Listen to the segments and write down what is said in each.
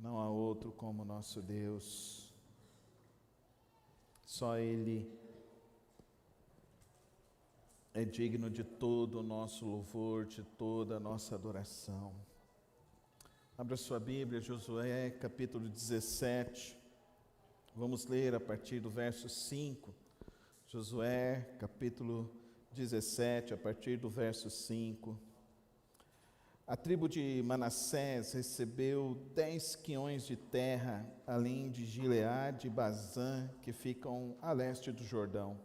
Não há outro como nosso Deus. Só Ele é digno de todo o nosso louvor, de toda a nossa adoração. Abra sua Bíblia, Josué, capítulo 17. Vamos ler a partir do verso 5. Josué, capítulo 17, a partir do verso 5. A tribo de Manassés recebeu 10 quiões de terra, além de Gileade e Bazã, que ficam a leste do Jordão.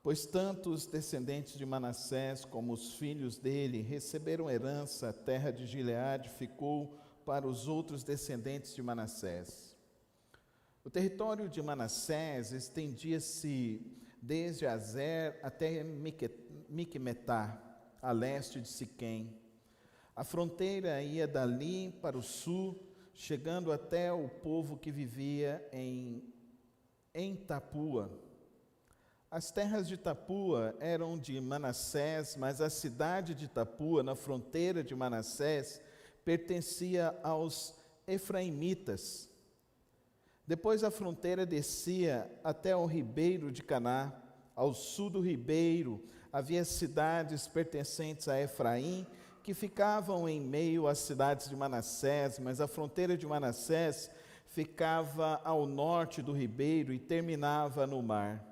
Pois tanto os descendentes de Manassés como os filhos dele receberam herança, a terra de Gileade ficou para os outros descendentes de Manassés. O território de Manassés estendia-se desde Azer até Miqumetá, a leste de Siquém. A fronteira ia dali para o sul, chegando até o povo que vivia em Tapua. As terras de Tapua eram de Manassés, mas a cidade de Tapua, na fronteira de Manassés, pertencia aos efraimitas. Depois a fronteira descia até o ribeiro de Caná. Ao sul do ribeiro havia cidades pertencentes a Efraim, que ficavam em meio às cidades de Manassés, mas a fronteira de Manassés ficava ao norte do ribeiro e terminava no mar.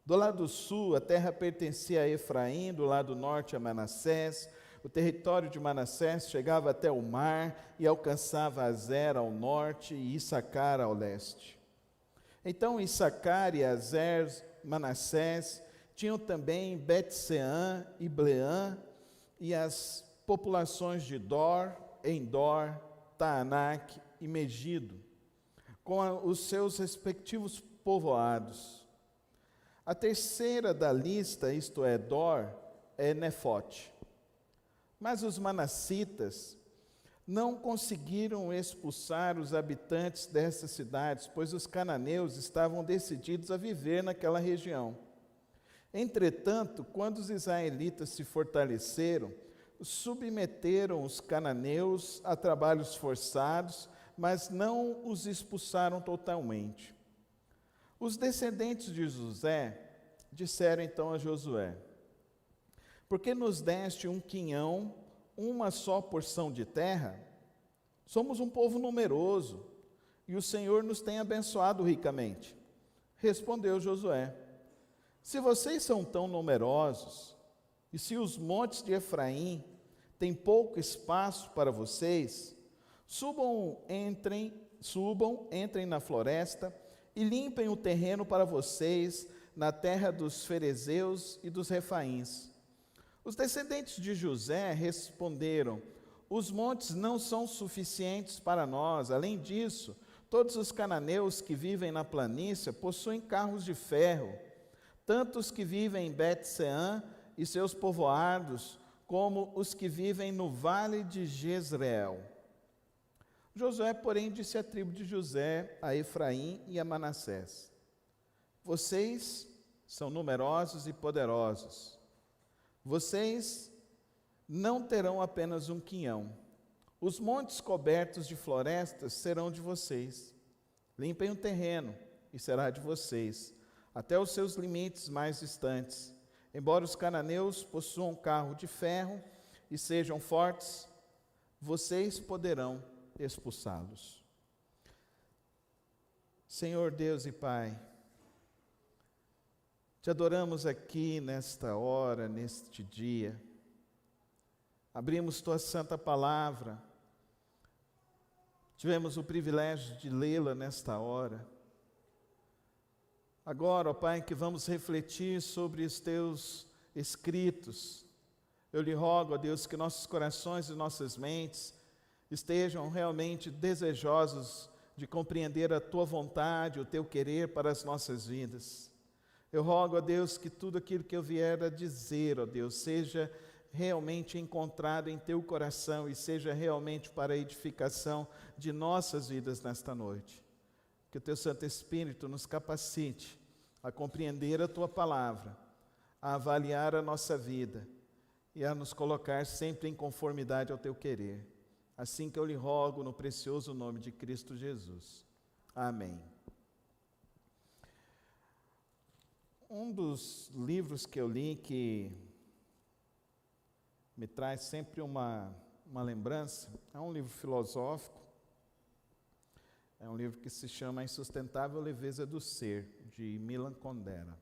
Do lado sul, a terra pertencia a Efraim, do lado norte a Manassés. O território de Manassés chegava até o mar e alcançava Azer ao norte e Issacar ao leste. Então Issacar e Azer, Manassés, tinham também Bet-Seã e Bleã e as populações de Dor, Endor, Taanac e Megido, com os seus respectivos povoados. A terceira da lista, isto é, Dor, é Nefote. Mas os manassitas não conseguiram expulsar os habitantes dessas cidades, pois os cananeus estavam decididos a viver naquela região. Entretanto, quando os israelitas se fortaleceram, submeteram os cananeus a trabalhos forçados, mas não os expulsaram totalmente. Os descendentes de José disseram então a Josué: por que nos deste um quinhão, uma só porção de terra? Somos um povo numeroso, e o Senhor nos tem abençoado ricamente. Respondeu Josué: se vocês são tão numerosos, e se os montes de Efraim têm pouco espaço para vocês, entrem na floresta e limpem o terreno para vocês na terra dos ferezeus e dos refaíns. Os descendentes de José responderam: os montes não são suficientes para nós. Além disso, todos os cananeus que vivem na planície possuem carros de ferro, tanto os que vivem em Bet-Seã e seus povoados, como os que vivem no vale de Jezreel. Josué, porém, disse à tribo de José, a Efraim e a Manassés: vocês são numerosos e poderosos. Vocês não terão apenas um quinhão. Os montes cobertos de florestas serão de vocês. Limpem o terreno e será de vocês, até os seus limites mais distantes. Embora os cananeus possuam carro de ferro e sejam fortes, vocês poderão expulsá-los. Senhor Deus e Pai, te adoramos aqui nesta hora, neste dia. Abrimos tua santa palavra. Tivemos o privilégio de lê-la nesta hora. Agora, ó Pai, que vamos refletir sobre os teus escritos. Eu lhe rogo, ó Deus, que nossos corações e nossas mentes estejam realmente desejosos de compreender a tua vontade, o teu querer para as nossas vidas. Eu rogo a Deus que tudo aquilo que eu vier a dizer, ó Deus, seja realmente encontrado em teu coração e seja realmente para a edificação de nossas vidas nesta noite. Que o teu Santo Espírito nos capacite a compreender a tua palavra, a avaliar a nossa vida e a nos colocar sempre em conformidade ao teu querer. assim que eu lhe rogo no precioso nome de Cristo Jesus. Amém. Um dos livros que eu li que me traz sempre uma lembrança, é um livro filosófico, é um livro que se chama A Insustentável Leveza do Ser, de Milan Kundera.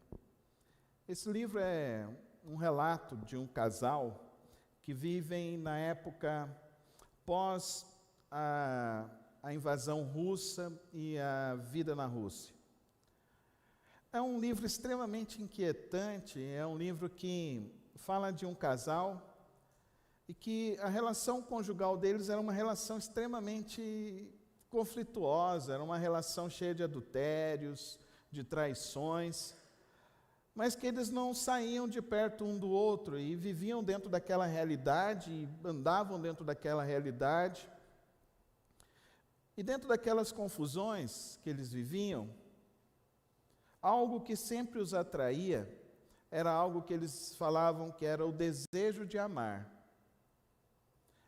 Esse livro é um relato de um casal que vivem na época pós a invasão russa e a vida na Rússia. É um livro extremamente inquietante, é um livro que fala de um casal e que a relação conjugal deles era uma relação extremamente conflituosa, era uma relação cheia de adultérios, de traições, mas que eles não saíam de perto um do outro e viviam dentro daquela realidade, e andavam dentro daquela realidade. E dentro daquelas confusões que eles viviam, algo que sempre os atraía era algo que eles falavam que era o desejo de amar.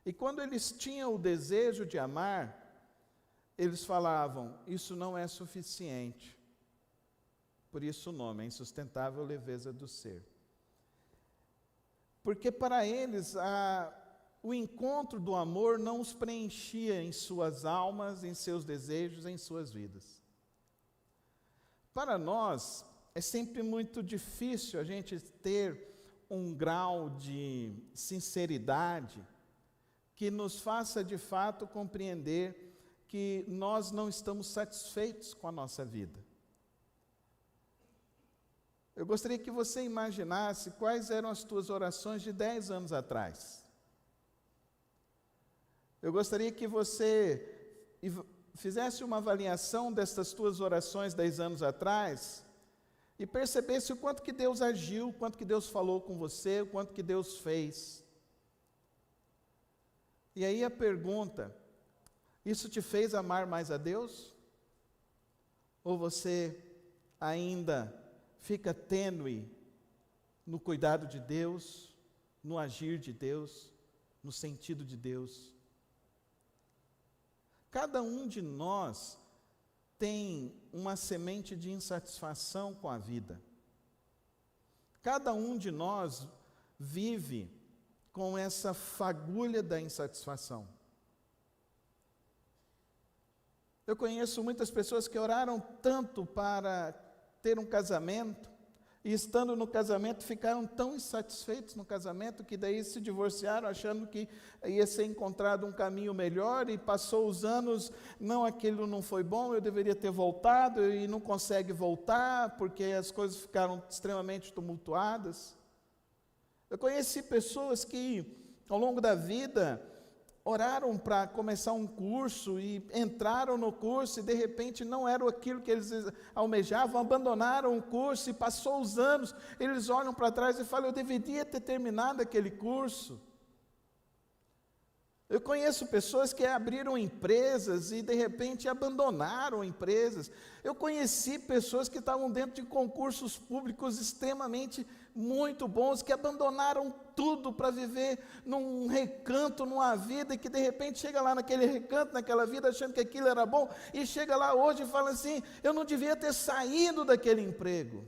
E quando eles tinham o desejo de amar, eles falavam, isso não é suficiente. Por isso o nome, a insustentável leveza do ser. Porque para eles, o encontro do amor não os preenchia em suas almas, em seus desejos, em suas vidas. Para nós, é sempre muito difícil a gente ter um grau de sinceridade que nos faça de fato compreender que nós não estamos satisfeitos com a nossa vida. Eu gostaria que você imaginasse quais eram as tuas orações de 10 anos atrás. Eu gostaria que você fizesse uma avaliação dessas tuas orações 10 anos atrás e percebesse o quanto que Deus agiu, o quanto que Deus falou com você, o quanto que Deus fez. E aí a pergunta, isso te fez amar mais a Deus? Ou você ainda fica tênue no cuidado de Deus, no agir de Deus, no sentido de Deus? Cada um de nós tem uma semente de insatisfação com a vida. Cada um de nós vive com essa fagulha da insatisfação. Eu conheço muitas pessoas que oraram tanto para ter um casamento, e estando no casamento ficaram tão insatisfeitos no casamento, que daí se divorciaram achando que ia ser encontrado um caminho melhor, e passou os anos, não, aquilo não foi bom, eu deveria ter voltado, e não consegue voltar, porque as coisas ficaram extremamente tumultuadas. Eu conheci pessoas que, ao longo da vida, oraram para começar um curso e entraram no curso e de repente não era aquilo que eles almejavam, abandonaram o curso e passou os anos, eles olham para trás e falam, eu deveria ter terminado aquele curso. Eu conheço pessoas que abriram empresas e de repente abandonaram empresas. Eu conheci pessoas que estavam dentro de concursos públicos extremamente muito bons, que abandonaram tudo para viver num recanto, numa vida, e que de repente chega lá naquele recanto, naquela vida, achando que aquilo era bom, e chega lá hoje e fala assim, eu não devia ter saído daquele emprego.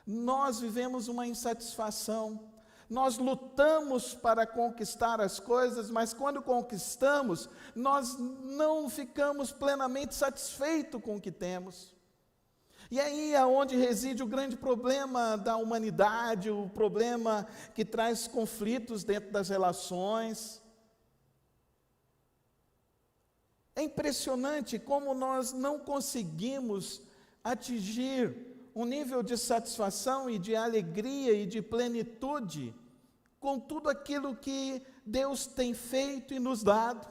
Nós vivemos uma insatisfação. Nós lutamos para conquistar as coisas, mas quando conquistamos, nós não ficamos plenamente satisfeitos com o que temos. E aí é onde reside o grande problema da humanidade, o problema que traz conflitos dentro das relações. É impressionante como nós não conseguimos atingir um nível de satisfação e de alegria e de plenitude com tudo aquilo que Deus tem feito e nos dado.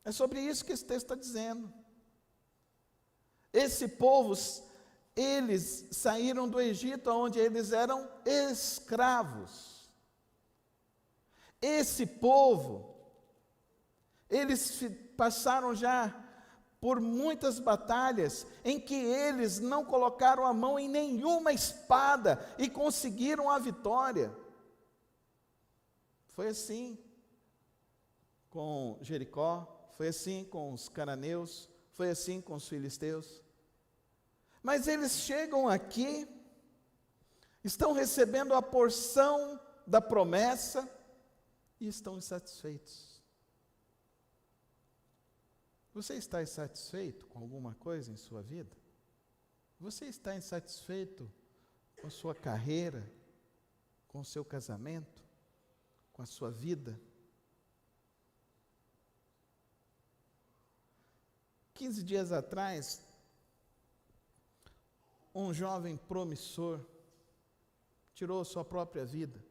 É sobre isso que esse texto está dizendo. Esse povo, eles saíram do Egito, onde eles eram escravos. Esse povo, eles passaram já por muitas batalhas em que eles não colocaram a mão em nenhuma espada e conseguiram a vitória. Foi assim com Jericó, foi assim com os cananeus, foi assim com os filisteus. Mas eles chegam aqui, estão recebendo a porção da promessa e estão insatisfeitos. Você está insatisfeito com alguma coisa em sua vida? Você está insatisfeito com a sua carreira, com o seu casamento, com a sua vida? 15 dias atrás, um jovem promissor tirou sua própria vida.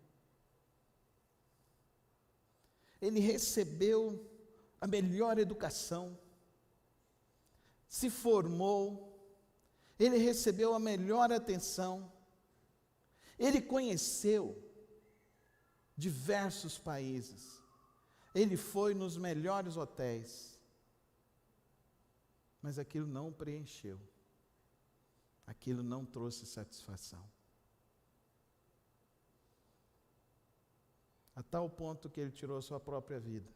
Ele recebeu a melhor educação, se formou, ele recebeu a melhor atenção, ele conheceu diversos países, ele foi nos melhores hotéis, mas aquilo não o preencheu, aquilo não trouxe satisfação. A tal ponto que ele tirou sua própria vida.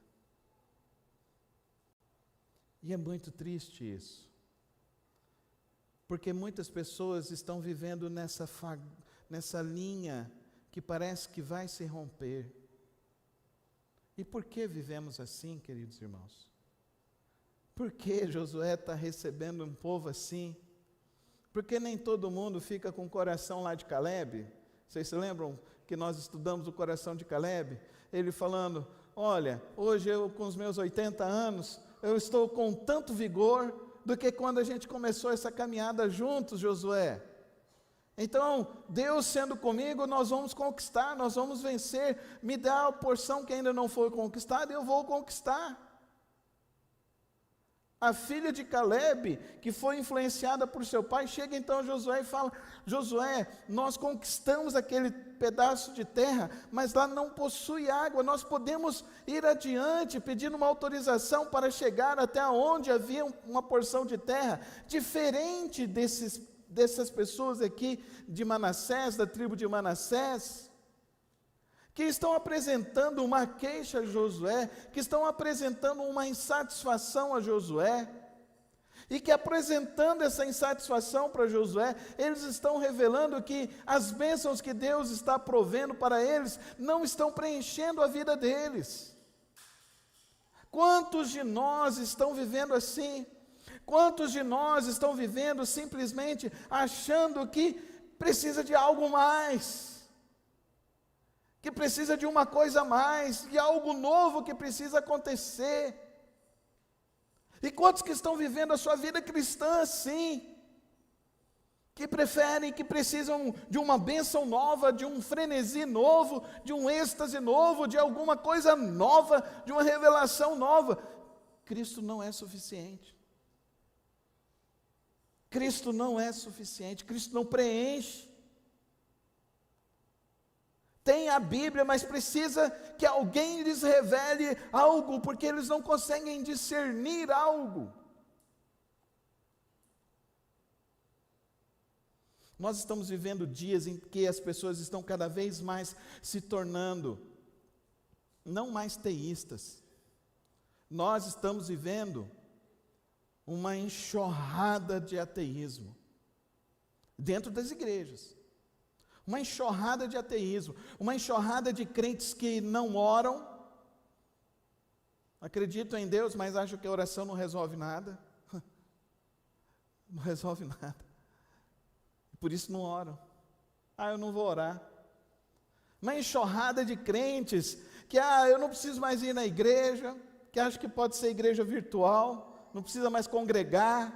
E é muito triste isso, porque muitas pessoas estão vivendo nessa linha que parece que vai se romper. E por que vivemos assim, queridos irmãos? Por que Josué está recebendo um povo assim? Porque nem todo mundo fica com o coração lá de Caleb. Vocês se lembram que nós estudamos o coração de Caleb? Ele falando, olha, hoje eu com os meus 80 anos, eu estou com tanto vigor do que quando a gente começou essa caminhada juntos, Josué. Então, Deus sendo comigo, nós vamos conquistar, nós vamos vencer. Me dá a porção que ainda não foi conquistada e eu vou conquistar. A filha de Caleb, que foi influenciada por seu pai, chega então a Josué e fala, Josué, nós conquistamos aquele pedaço de terra, mas lá não possui água, nós podemos ir adiante, pedindo uma autorização para chegar até onde havia uma porção de terra, diferente dessas pessoas aqui de Manassés, da tribo de Manassés, que estão apresentando uma queixa a Josué, que estão apresentando uma insatisfação a Josué, e que apresentando essa insatisfação para Josué, eles estão revelando que as bênçãos que Deus está provendo para eles, não estão preenchendo a vida deles. Quantos de nós estão vivendo assim? Quantos de nós estão vivendo simplesmente achando que precisa de algo mais? Que precisa de uma coisa a mais, de algo novo que precisa acontecer. E quantos que estão vivendo a sua vida cristã assim, que preferem, que precisam de uma bênção nova, de um frenesi novo, de um êxtase novo, de alguma coisa nova, de uma revelação nova. Cristo não é suficiente. Cristo não é suficiente, Cristo não preenche. Tem a Bíblia, mas precisa que alguém lhes revele algo, porque eles não conseguem discernir algo. Nós estamos vivendo dias em que as pessoas estão cada vez mais se tornando, não mais teístas. Nós estamos vivendo uma enxurrada de ateísmo dentro das igrejas. Uma enxurrada de ateísmo, uma enxurrada de crentes que não oram, acreditam em Deus, mas acham que a oração não resolve nada. Não resolve nada. Por isso não oram. Eu não vou orar. Uma enxurrada de crentes que, eu não preciso mais ir na igreja, que acham que pode ser igreja virtual, não precisa mais congregar.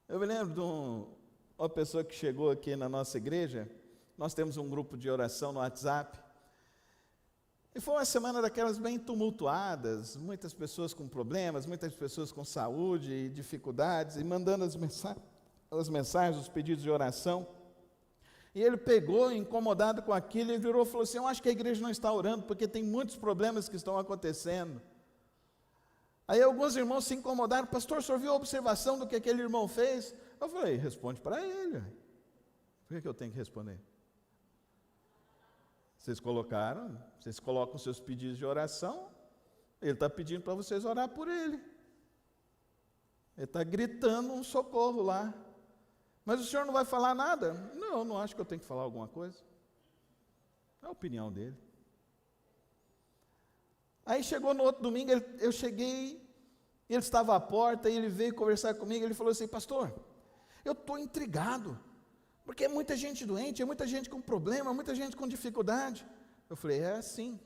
Eu me lembro de uma pessoa que chegou aqui na nossa igreja, nós temos um grupo de oração no WhatsApp, e foi uma semana daquelas bem tumultuadas, muitas pessoas com problemas, muitas pessoas com saúde e dificuldades, e mandando as mensagens, os pedidos de oração, e ele pegou, incomodado com aquilo, e virou e falou assim, eu acho que a igreja não está orando, porque tem muitos problemas que estão acontecendo. Aí alguns irmãos se incomodaram, pastor, o senhor viu a observação do que aquele irmão fez? Eu falei, responde para ele. Por que eu tenho que responder? Vocês colocam seus pedidos de oração, ele está pedindo para vocês orar por ele. Ele está gritando um socorro lá. Mas o senhor não vai falar nada? Não, não acho que eu tenho que falar alguma coisa. É a opinião dele. Aí chegou no outro domingo, eu cheguei, ele estava à porta, e ele veio conversar comigo, ele falou assim: pastor, eu estou intrigado, porque é muita gente doente, é muita gente com problema, muita gente com dificuldade. Eu falei: é assim,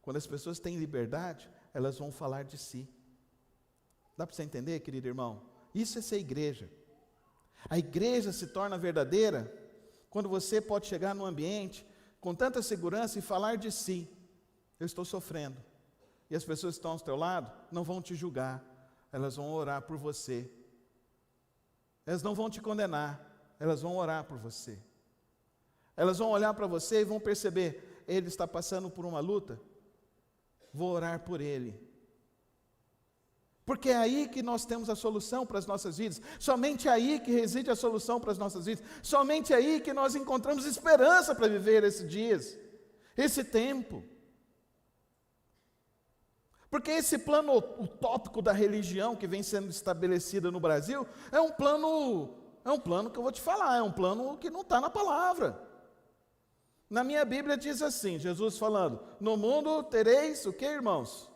quando as pessoas têm liberdade, elas vão falar de si. Dá para você entender, querido irmão? Isso é ser igreja. A igreja se torna verdadeira quando você pode chegar num ambiente com tanta segurança e falar de si. Eu estou sofrendo. E as pessoas que estão ao teu lado não vão te julgar, elas vão orar por você. Elas não vão te condenar, elas vão orar por você. Elas vão olhar para você e vão perceber: ele está passando por uma luta, vou orar por ele. Porque é aí que nós temos a solução para as nossas vidas, somente aí que reside a solução para as nossas vidas, somente aí que nós encontramos esperança para viver esses dias, esse tempo. Porque esse plano utópico da religião que vem sendo estabelecida no Brasil é um plano que eu vou te falar, é um plano que não está na palavra. Na minha Bíblia diz assim, Jesus falando: no mundo tereis o que, irmãos?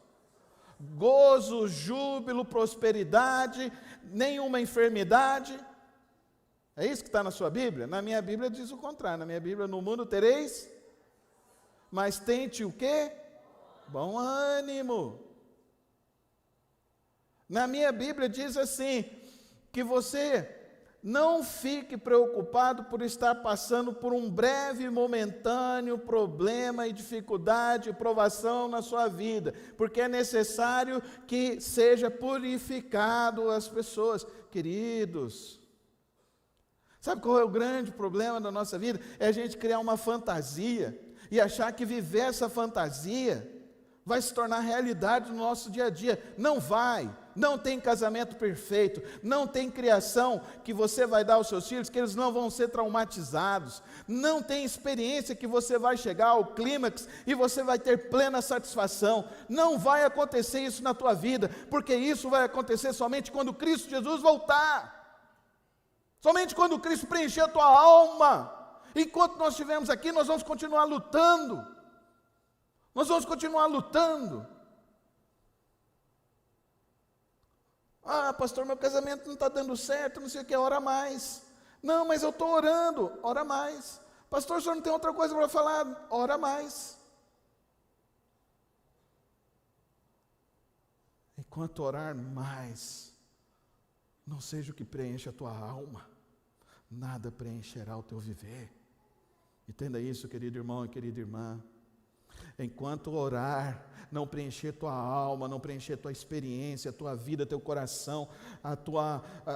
Gozo, júbilo, prosperidade, nenhuma enfermidade. É isso que está na sua Bíblia? Na minha Bíblia diz o contrário. Na minha Bíblia: no mundo tereis, mas tente o quê? Bom ânimo. Na minha Bíblia diz assim, que você não fique preocupado por estar passando por um breve e momentâneo problema e dificuldade e provação na sua vida, porque é necessário que seja purificado as pessoas. Queridos, sabe qual é o grande problema da nossa vida? É a gente criar uma fantasia e achar que viver essa fantasia vai se tornar realidade no nosso dia a dia. Não vai. Não tem casamento perfeito, não tem criação que você vai dar aos seus filhos, que eles não vão ser traumatizados, não tem experiência que você vai chegar ao clímax e você vai ter plena satisfação. Não vai acontecer isso na tua vida, porque isso vai acontecer somente quando Cristo Jesus voltar, somente quando Cristo preencher a tua alma. Enquanto nós estivermos aqui, nós vamos continuar lutando, Ah, pastor, meu casamento não está dando certo, não sei o que, ora mais. Não, mas eu estou orando, ora mais. Pastor, o senhor não tem outra coisa para falar? Ora mais. Enquanto orar mais, não seja o que preenche a tua alma, nada preencherá o teu viver. Entenda isso, querido irmão e querida irmã. Enquanto orar, não preencher tua alma, não preencher tua experiência, a tua vida, teu coração,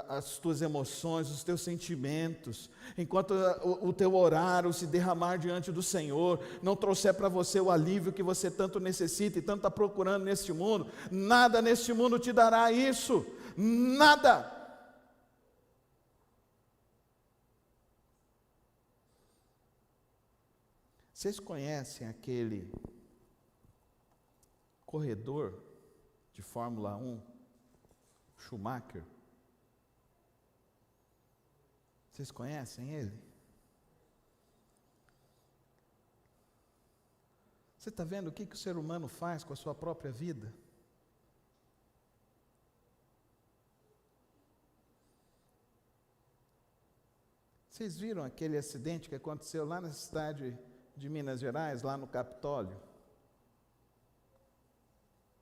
as tuas emoções, os teus sentimentos, enquanto o teu orar, o se derramar diante do Senhor, não trouxer para você o alívio que você tanto necessita e tanto está procurando neste mundo, nada neste mundo te dará isso, nada. Vocês conhecem aquele corredor de Fórmula 1, Schumacher? Vocês conhecem ele? Você está vendo o que o ser humano faz com a sua própria vida? Vocês viram aquele acidente que aconteceu lá na cidade de Minas Gerais, lá no Capitólio?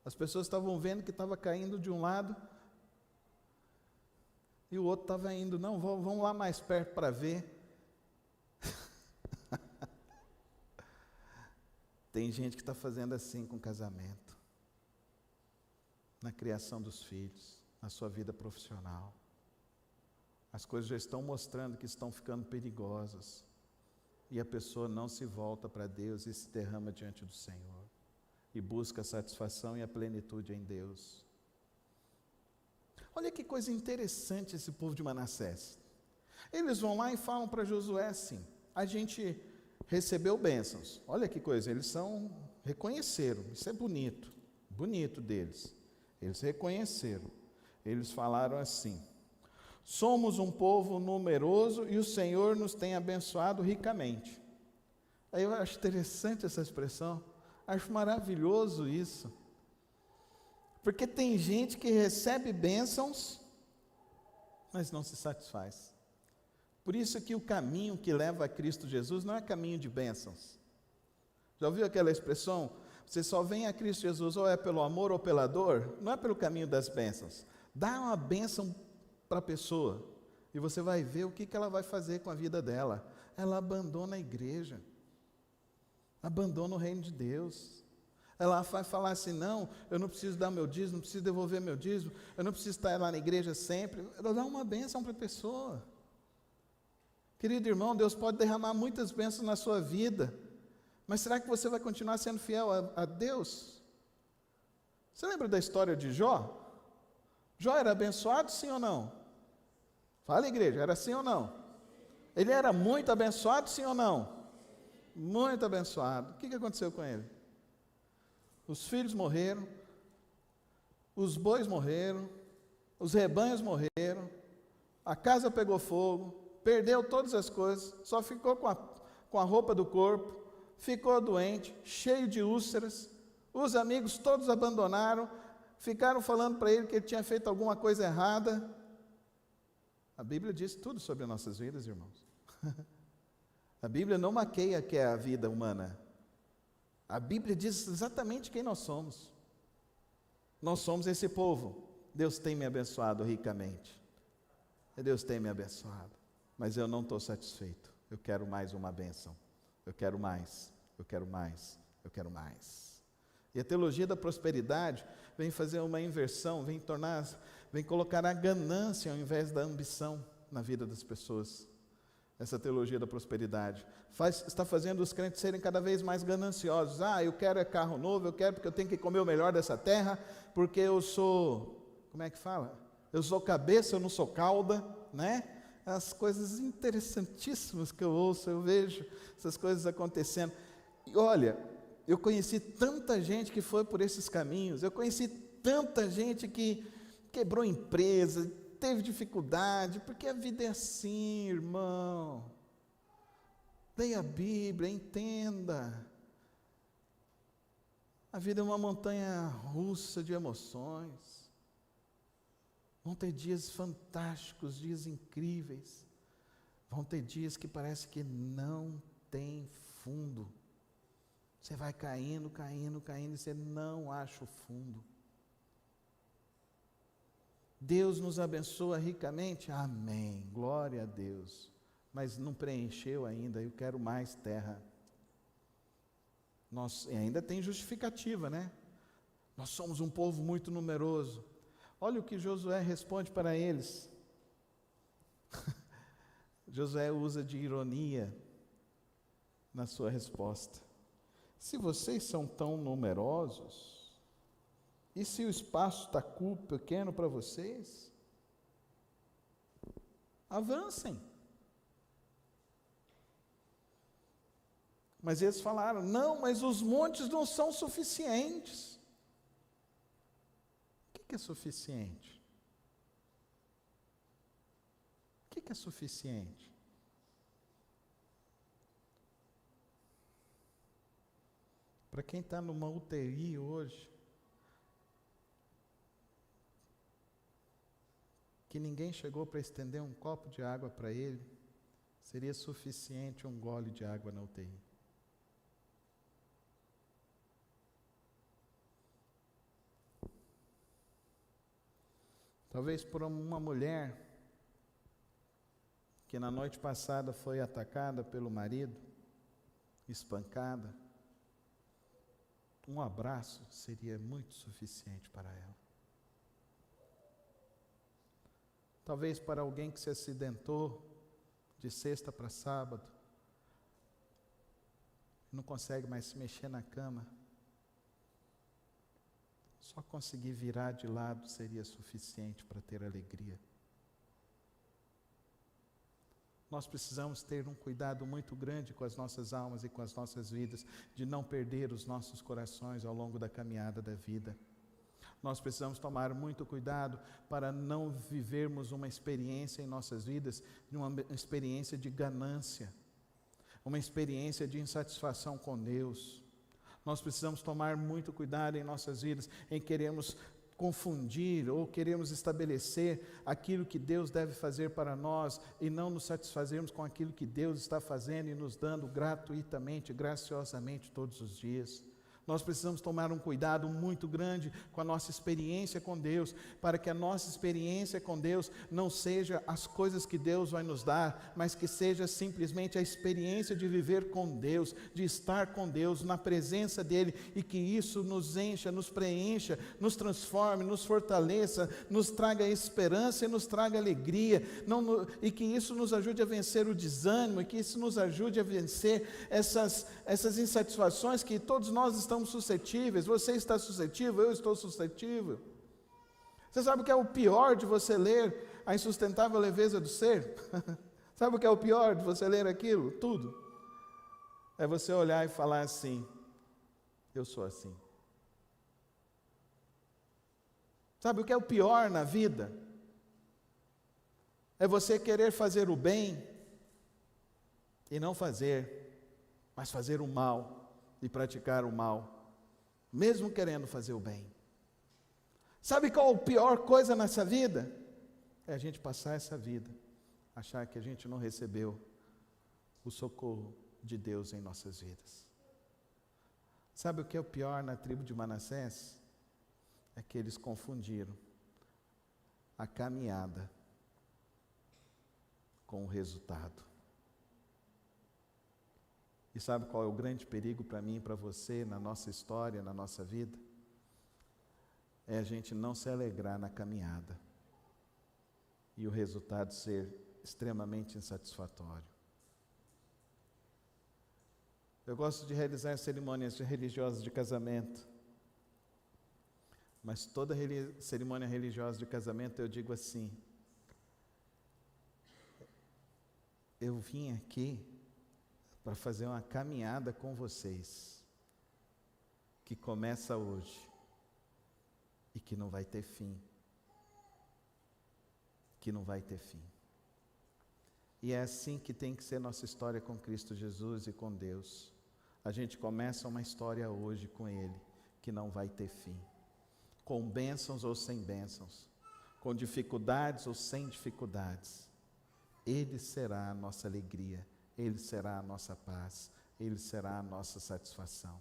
As pessoas estavam vendo que estava caindo de um lado e o outro estava indo. Não, vamos lá mais perto para ver. Tem gente que está fazendo assim com o casamento, na criação dos filhos, na sua vida profissional. As coisas já estão mostrando que estão ficando perigosas. E a pessoa não se volta para Deus e se derrama diante do Senhor. E busca a satisfação e a plenitude em Deus. Olha que coisa interessante esse povo de Manassés. Eles vão lá e falam para Josué assim: a gente recebeu bênçãos. Olha que coisa, eles reconheceram, isso é bonito, bonito deles. Eles reconheceram, eles falaram assim: somos um povo numeroso e o Senhor nos tem abençoado ricamente. Aí eu acho interessante essa expressão, acho maravilhoso isso. Porque tem gente que recebe bênçãos, mas não se satisfaz. Por isso que o caminho que leva a Cristo Jesus não é caminho de bênçãos. Já ouviu aquela expressão? Você só vem a Cristo Jesus ou é pelo amor ou pela dor? Não é pelo caminho das bênçãos. Dá uma bênção para a pessoa e você vai ver o que ela vai fazer com a vida dela. Ela abandona a igreja, abandona o reino de Deus. Ela vai falar assim: não, eu não preciso dar meu dízimo, não preciso devolver meu dízimo, eu não preciso estar lá na igreja sempre. Ela dá uma bênção para a pessoa. Querido irmão, Deus pode derramar muitas bênçãos na sua vida, mas será que você vai continuar sendo fiel a Deus? Você lembra da história de Jó? Jó era abençoado, sim ou não? Fala, igreja, era sim ou não? Ele era muito abençoado, sim ou não? Muito abençoado. O que aconteceu com ele? Os filhos morreram, os bois morreram, os rebanhos morreram, a casa pegou fogo, perdeu todas as coisas, só ficou com a roupa do corpo, ficou doente, cheio de úlceras, os amigos todos abandonaram, ficaram falando para ele que ele tinha feito alguma coisa errada. A Bíblia diz tudo sobre nossas vidas, irmãos. A Bíblia não maqueia que é a vida humana. A Bíblia diz exatamente quem nós somos. Nós somos esse povo. Deus tem me abençoado ricamente. Deus tem me abençoado. Mas eu não estou satisfeito. Eu quero mais uma bênção. Eu quero mais. Eu quero mais. Eu quero mais. E a teologia da prosperidade vem fazer uma inversão, vem colocar a ganância ao invés da ambição na vida das pessoas. Essa teologia da prosperidade está fazendo os crentes serem cada vez mais gananciosos. Eu quero carro novo, eu quero porque eu tenho que comer o melhor dessa terra, porque eu sou, como é que fala? Eu sou cabeça, eu não sou cauda, né? As coisas interessantíssimas que eu ouço, eu vejo essas coisas acontecendo. E olha, eu conheci tanta gente que foi por esses caminhos, eu conheci tanta gente que quebrou empresa, teve dificuldade, porque a vida é assim, irmão. Leia a Bíblia, entenda. A vida é uma montanha russa de emoções. Vão ter dias fantásticos, dias incríveis. Vão ter dias que parece que não tem fundo. Você vai caindo, caindo, caindo, e você não acha o fundo. Deus nos abençoa ricamente? Amém, glória a Deus. Mas não preencheu ainda, eu quero mais terra. E ainda tem justificativa, né? Nós somos um povo muito numeroso. Olha o que Josué responde para eles. Josué usa de ironia na sua resposta. Se vocês são tão numerosos, e se o espaço está pequeno para vocês, avancem. Mas eles falaram: não, mas os montes não são suficientes. O que é suficiente? O que é suficiente? Para quem está numa UTI hoje, que ninguém chegou para estender um copo de água para ele, seria suficiente um gole de água na UTI. Talvez por uma mulher que na noite passada foi atacada pelo marido, espancada, um abraço seria muito suficiente para ela. Talvez para alguém que se acidentou de sexta para sábado, não consegue mais se mexer na cama, só conseguir virar de lado seria suficiente para ter alegria. Nós precisamos ter um cuidado muito grande com as nossas almas e com as nossas vidas, de não perder os nossos corações ao longo da caminhada da vida. Nós precisamos tomar muito cuidado para não vivermos uma experiência em nossas vidas, uma experiência de ganância, uma experiência de insatisfação com Deus. Nós precisamos tomar muito cuidado em nossas vidas, em queremos confundir ou queremos estabelecer aquilo que Deus deve fazer para nós e não nos satisfazermos com aquilo que Deus está fazendo e nos dando gratuitamente, graciosamente todos os dias. Nós precisamos tomar um cuidado muito grande com a nossa experiência com Deus, para que a nossa experiência com Deus não seja as coisas que Deus vai nos dar, mas que seja simplesmente a experiência de viver com Deus, de estar com Deus, na presença dEle, e que isso nos encha, nos preencha, nos transforme, nos fortaleça, nos traga esperança e nos traga alegria, e que isso nos ajude a vencer o desânimo, e que isso nos ajude a vencer essas insatisfações que todos nós estamos suscetíveis. Você está suscetível, eu estou suscetível. Você sabe o que é o pior de você ler A Insustentável Leveza do Ser? Sabe o que é o pior de você ler aquilo? Tudo. É você olhar e falar assim: eu sou assim. Sabe o que é o pior na vida? É você querer fazer o bem e não fazer, mas fazer o mal e praticar o mal, mesmo querendo fazer o bem. Sabe qual a pior coisa nessa vida? É a gente passar essa vida, achar que a gente não recebeu o socorro de Deus em nossas vidas. Sabe o que é o pior na tribo de Manassés? É que eles confundiram a caminhada com o resultado. E sabe qual é o grande perigo para mim e para você, na nossa história, na nossa vida? É a gente não se alegrar na caminhada e o resultado ser extremamente insatisfatório. Eu gosto de realizar cerimônias religiosas de casamento, mas toda cerimônia religiosa de casamento eu digo assim: eu vim aqui para fazer uma caminhada com vocês, que começa hoje e que não vai ter fim. Que não vai ter fim. E é assim que tem que ser nossa história com Cristo Jesus e com Deus. A gente começa uma história hoje com Ele, que não vai ter fim. Com bênçãos ou sem bênçãos, com dificuldades ou sem dificuldades, Ele será a nossa alegria, Ele será a nossa paz, Ele será a nossa satisfação,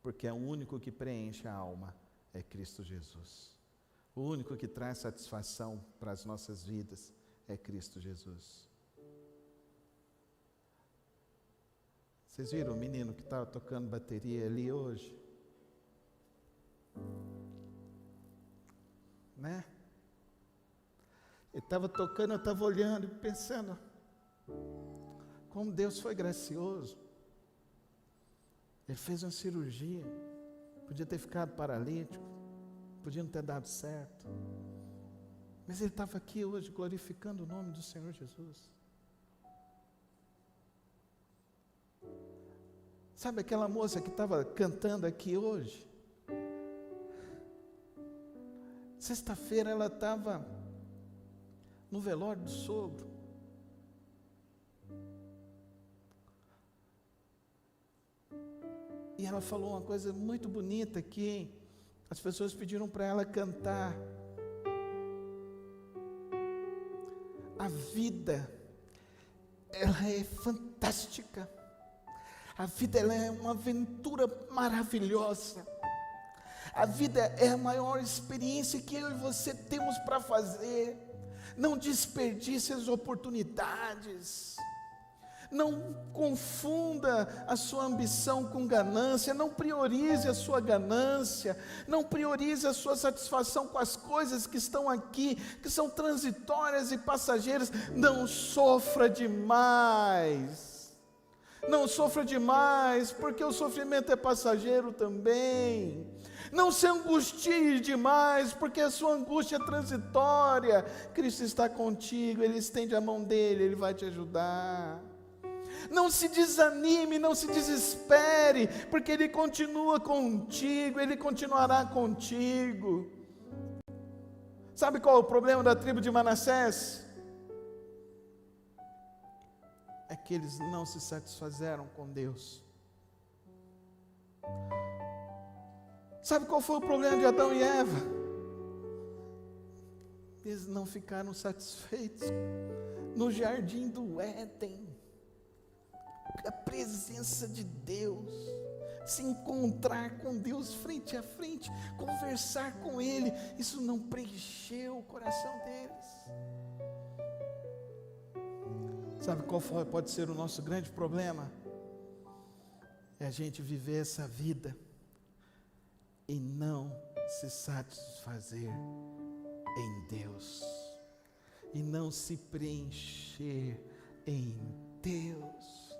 porque é o único que preenche a alma, é Cristo Jesus. O único que traz satisfação para as nossas vidas é Cristo Jesus. Vocês viram o menino que estava tocando bateria ali hoje? Né? Ele estava tocando, eu estava olhando e pensando como Deus foi gracioso. Ele fez uma cirurgia, podia ter ficado paralítico, podia não ter dado certo, mas ele estava aqui hoje glorificando o nome do Senhor Jesus. Sabe aquela moça que estava cantando aqui hoje? Sexta-feira ela estava no velório do sogro. E ela falou uma coisa muito bonita que as pessoas pediram para ela cantar. A vida, ela é fantástica. A vida, ela é uma aventura maravilhosa. A vida é a maior experiência que eu e você temos para fazer. Não desperdice as oportunidades. Não confunda a sua ambição com ganância, não priorize a sua ganância, não priorize a sua satisfação com as coisas que estão aqui, que são transitórias e passageiras. Não sofra demais, não sofra demais, porque o sofrimento é passageiro também. Não se angustie demais, porque a sua angústia é transitória. Cristo está contigo, Ele estende a mão dele, Ele vai te ajudar. Não se desanime, não se desespere, porque Ele continua contigo, Ele continuará contigo. Sabe qual é o problema da tribo de Manassés? É que eles não se satisfizeram com Deus. Sabe qual foi o problema de Adão e Eva? Eles não ficaram satisfeitos no jardim do Éden. A presença de Deus, se encontrar com Deus frente a frente, conversar com Ele, isso não preencheu o coração deles. Sabe qual pode ser o nosso grande problema? É a gente viver essa vida e não se satisfazer em Deus, e não se preencher em Deus,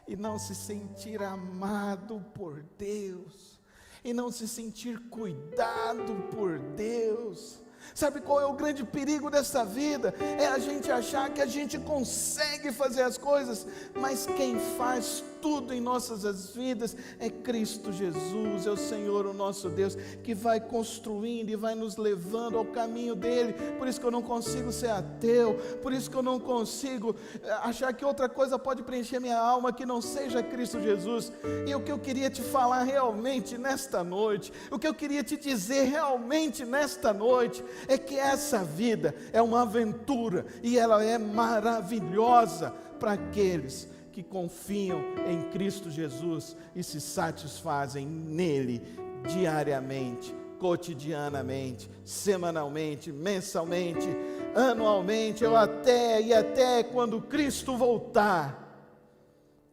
e não se sentir amado por Deus, e não se sentir cuidado por Deus. Sabe qual é o grande perigo dessa vida? É a gente achar que a gente consegue fazer as coisas, mas quem faz tudo em nossas vidas é Cristo Jesus, é o Senhor, o nosso Deus, que vai construindo e vai nos levando ao caminho dele. Por isso que eu não consigo ser ateu, por isso que eu não consigo achar que outra coisa pode preencher minha alma que não seja Cristo Jesus. E o que eu queria te falar realmente nesta noite, o que eu queria te dizer realmente nesta noite, é que essa vida é uma aventura e ela é maravilhosa para aqueles que confiam em Cristo Jesus e se satisfazem nele diariamente, cotidianamente, semanalmente, mensalmente, anualmente, ou até quando Cristo voltar.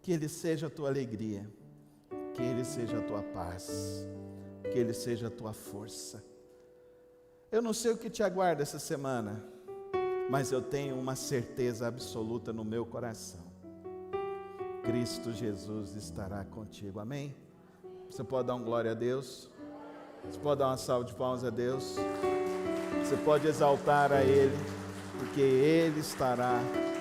Que Ele seja a tua alegria, que Ele seja a tua paz, que Ele seja a tua força. Eu não sei o que te aguarda essa semana, mas eu tenho uma certeza absoluta no meu coração: Cristo Jesus estará contigo, amém? Você pode dar um glória a Deus? Você pode dar uma salva de palmas a Deus? Você pode exaltar a Ele, porque Ele estará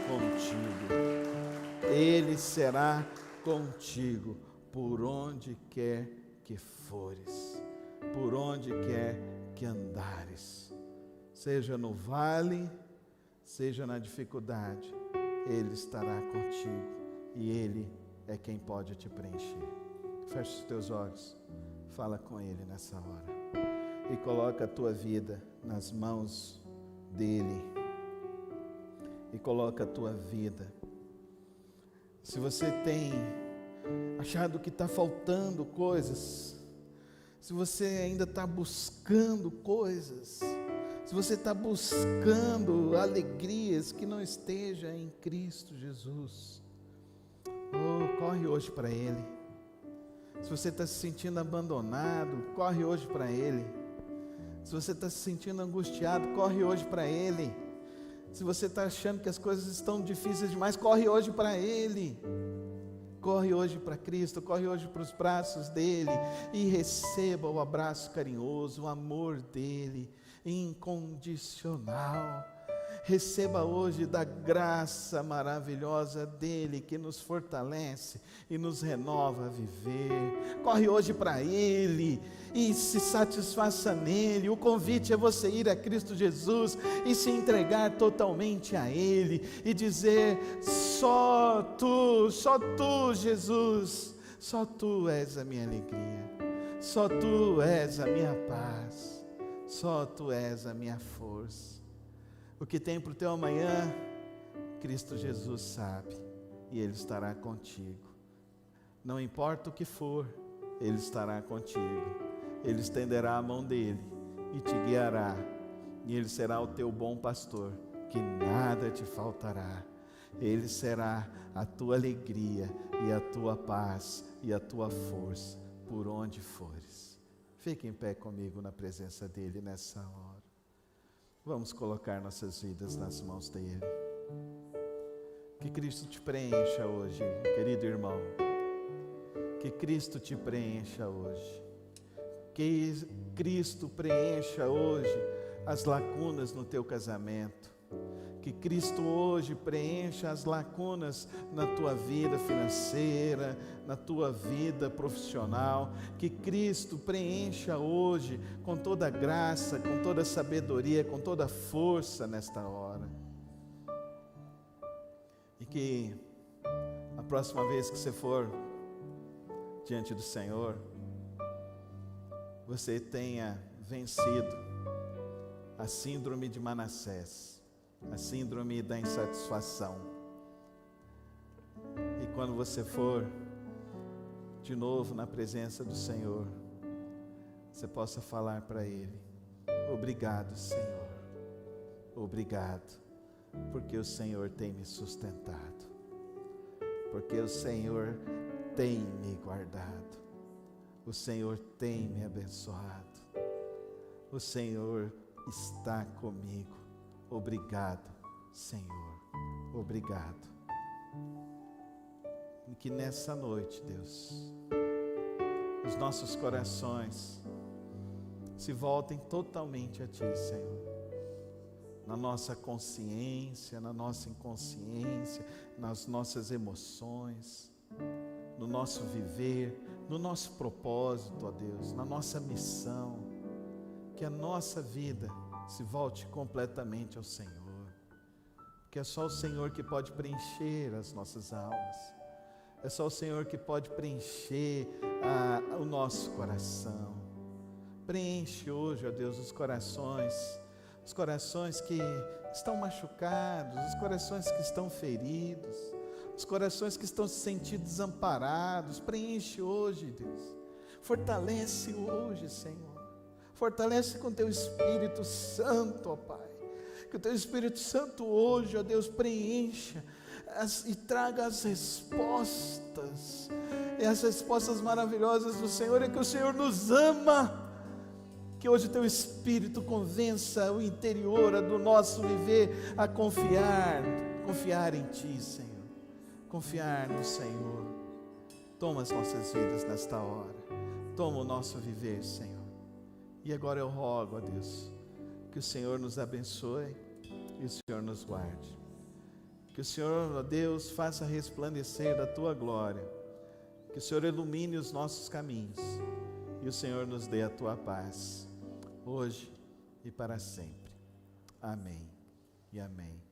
contigo. Ele será contigo por onde quer que fores, por onde quer que andares, seja no vale, seja na dificuldade, Ele estará contigo. E Ele é quem pode te preencher. Feche os teus olhos, fala com Ele nessa hora, e coloca a tua vida nas mãos dEle, e coloca a tua vida. Se você tem achado que está faltando coisas, se você ainda está buscando coisas, se você está buscando alegrias que não esteja em Cristo Jesus, corre hoje para Ele. Se você está se sentindo abandonado, corre hoje para Ele. Se você está se sentindo angustiado, corre hoje para Ele. Se você está achando que as coisas estão difíceis demais, corre hoje para Ele. Corre hoje para Cristo, corre hoje para os braços dEle e receba o abraço carinhoso, o amor dEle, incondicional. Receba hoje da graça maravilhosa dEle, que nos fortalece e nos renova a viver. Corre hoje para Ele e se satisfaça nele. O convite é você ir a Cristo Jesus e se entregar totalmente a Ele e dizer: só Tu, Jesus, só Tu és a minha alegria, só Tu és a minha paz, só Tu és a minha força. O que tem para o teu amanhã, Cristo Jesus sabe, e Ele estará contigo. Não importa o que for, Ele estará contigo. Ele estenderá a mão dEle e te guiará, e Ele será o teu bom pastor, que nada te faltará. Ele será a tua alegria e a tua paz e a tua força por onde fores. Fique em pé comigo na presença dEle nessa hora. Vamos colocar nossas vidas nas mãos dEle. Que Cristo te preencha hoje, querido irmão. Que Cristo te preencha hoje. Que Cristo preencha hoje as lacunas no teu casamento. Que Cristo hoje preencha as lacunas na tua vida financeira, na tua vida profissional. Que Cristo preencha hoje com toda graça, com toda sabedoria, com toda força nesta hora. E que a próxima vez que você for diante do Senhor, você tenha vencido a síndrome de Manassés, a síndrome da insatisfação. E quando você for de novo na presença do Senhor, você possa falar para Ele: obrigado, Senhor, obrigado, porque o Senhor tem me sustentado, porque o Senhor tem me guardado, o Senhor tem me abençoado, o Senhor está comigo. Obrigado, Senhor, obrigado. E que nessa noite, Deus, os nossos corações se voltem totalmente a Ti, Senhor. Na nossa consciência, na nossa inconsciência, nas nossas emoções, no nosso viver, no nosso propósito, ó Deus, na nossa missão. Que a nossa vida se volte completamente ao Senhor, porque é só o Senhor que pode preencher as nossas almas, é só o Senhor que pode preencher o nosso coração. Preenche hoje, ó Deus, os corações que estão machucados, os corações que estão feridos, os corações que estão se sentindo desamparados. Preenche hoje, Deus, fortalece hoje, Senhor. Fortalece com Teu Espírito Santo, ó Pai. Que o Teu Espírito Santo hoje, ó Deus, preencha e traga as respostas. E as respostas maravilhosas do Senhor é que o Senhor nos ama. Que hoje o Teu Espírito convença o interior do nosso viver a confiar em Ti, Senhor. Confiar no Senhor. Toma as nossas vidas nesta hora. Toma o nosso viver, Senhor. E agora eu rogo a Deus, que o Senhor nos abençoe e o Senhor nos guarde. Que o Senhor, ó Deus, faça resplandecer da Tua glória. Que o Senhor ilumine os nossos caminhos. E o Senhor nos dê a Tua paz, hoje e para sempre. Amém e amém.